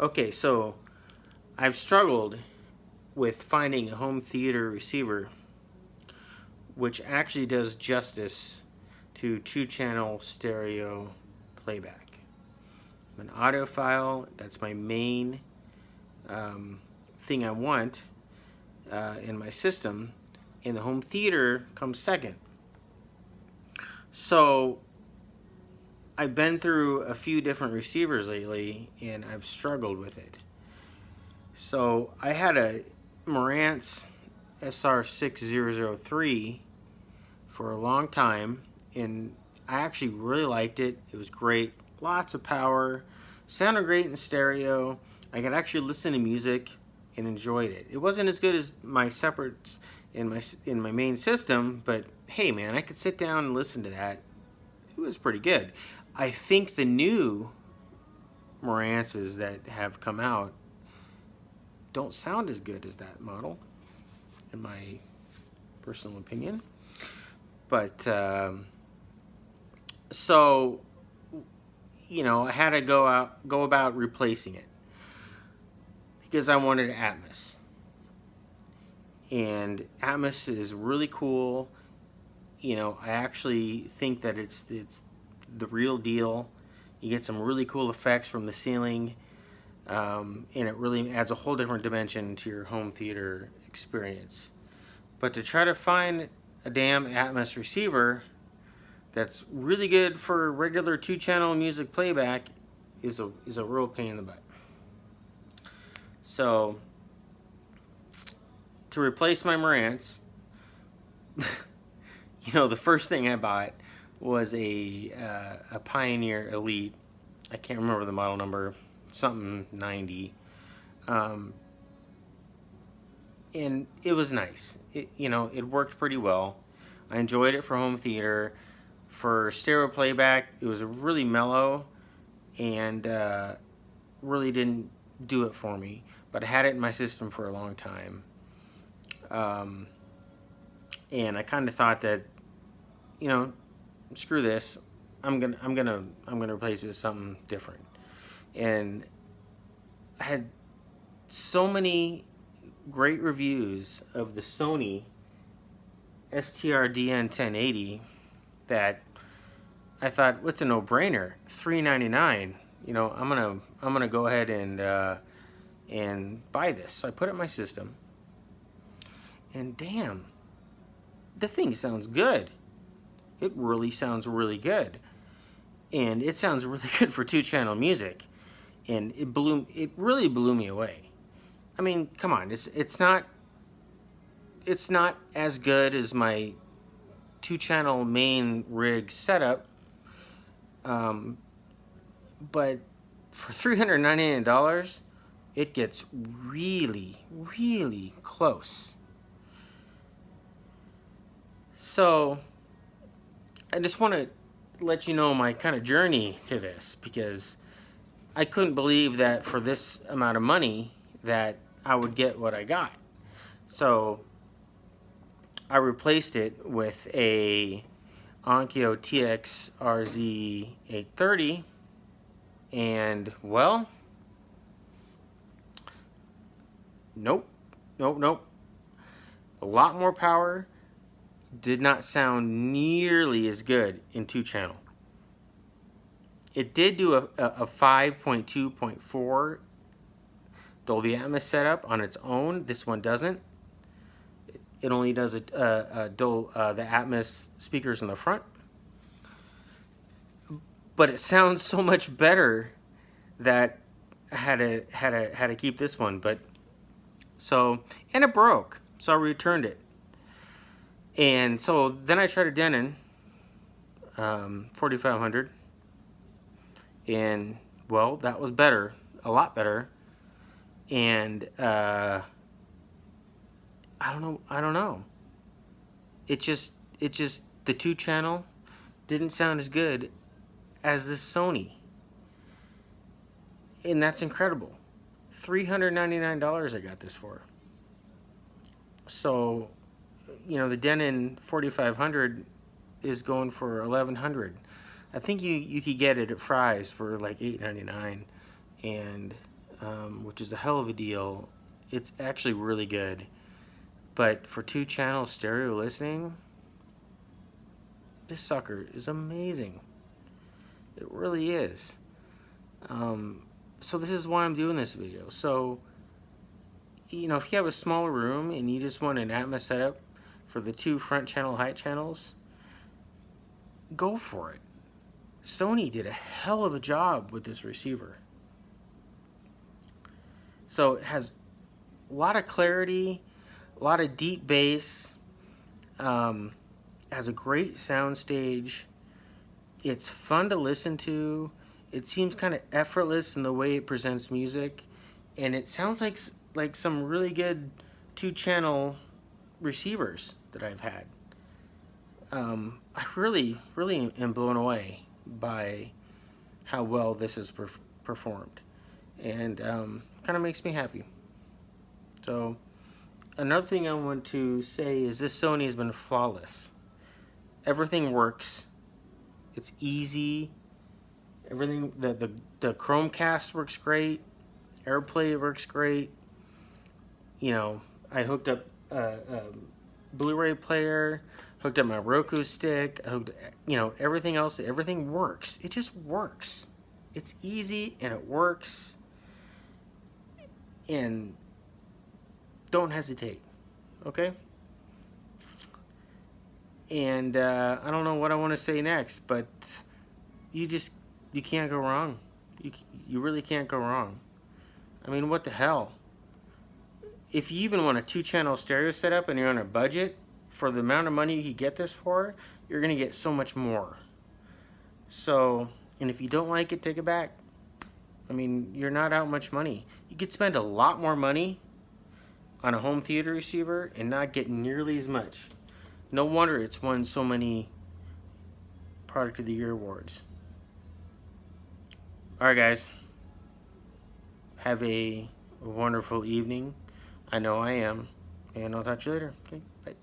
Okay, so I've struggled with finding a home theater receiver which actually does justice to 2-channel stereo playback. I'm an audiophile. That's my main thing I want in my system, and the home theater comes second. So I've been through a few different receivers lately, and I've struggled with it. So I had a Marantz SR6003 for a long time, and I actually really liked it. It was great, lots of power, sounded great in stereo. I could actually listen to music and enjoyed it. It wasn't as good as my separates in my main system, but hey man, I could sit down and listen to that. It was pretty good. I think the new Marantzes that have come out don't sound as good as that model, in my personal opinion. But so, you know, I had to go about replacing it because I wanted Atmos, and Atmos is really cool. You know, I actually think that it's the real deal. You get some really cool effects from the ceiling, and it really adds a whole different dimension to your home theater experience. But to try to find a damn Atmos receiver that's really good for regular 2-channel music playback is a real pain in the butt. So to replace my Marantz, you know, the first thing I bought was a Pioneer Elite. I can't remember the model number, something 90. And it was nice. You know, it worked pretty well. I enjoyed it for home theater. For stereo playback, it was really mellow and really didn't do it for me. But I had it in my system for a long time. And I kind of thought that, you know, screw this. I'm gonna replace it with something different. And I had so many great reviews of the Sony STR-DN1080 that I thought, what's a no-brainer? $399. You know, I'm gonna go ahead and buy this. So I put it in my system, and damn, the thing sounds good. It really sounds really good, and it sounds really good for 2-channel music, and it really blew me away. I mean, come on, it's not as good as my 2-channel main rig setup, but for $399, it gets really, really close. So I just want to let you know my kind of journey to this, because I couldn't believe that for this amount of money that I would get what I got. So I replaced it with a Onkyo TX RZ830, and well, nope. A lot more power. Did not sound nearly as good in 2-channel. It did do a 5.2.4 Dolby Atmos setup on its own. This one doesn't. It only does the Atmos speakers in the front. But it sounds so much better that I had to keep this one. But so, and it broke, so I returned it. And so then I tried a Denon 4500, and well, that was better, a lot better. And I don't know. It just the 2-channel didn't sound as good as this Sony, and that's incredible. $399 I got this for. So, you know, the Denon 4500 is going for $1,100. I think you could get it at Fry's for like $8.99, and which is a hell of a deal. It's actually really good. But for 2-channel stereo listening, this sucker is amazing. It really is. So this is why I'm doing this video. So, you know, if you have a smaller room and you just want an Atmos setup for the 2 front channel height channels, go for it. Sony did a hell of a job with this receiver. So it has a lot of clarity, a lot of deep bass, has a great sound stage. It's fun to listen to. It seems kind of effortless in the way it presents music, and it sounds like some really good 2-channel receivers that I've had. I really am blown away by how well this has performed, and kind of makes me happy. So another thing I want to say is this Sony has been flawless. Everything works. It's easy. Everything, the Chromecast works great. AirPlay works great. You know, I hooked up a Blu-ray player, hooked up my Roku stick, you know, everything else, everything works. It just works. It's easy and it works. And don't hesitate, okay? And I don't know what I want to say next, but you can't go wrong. You really can't go wrong. I mean, what the hell? If you even want a 2-channel stereo setup and you're on a budget, for the amount of money you get this for, you're gonna get so much more. So, and if you don't like it, take it back. I mean, you're not out much money. You could spend a lot more money on a home theater receiver and not get nearly as much. No wonder it's won so many Product of the Year awards. Alright guys, have a wonderful evening. I know I am, and I'll talk to you later. Okay, bye.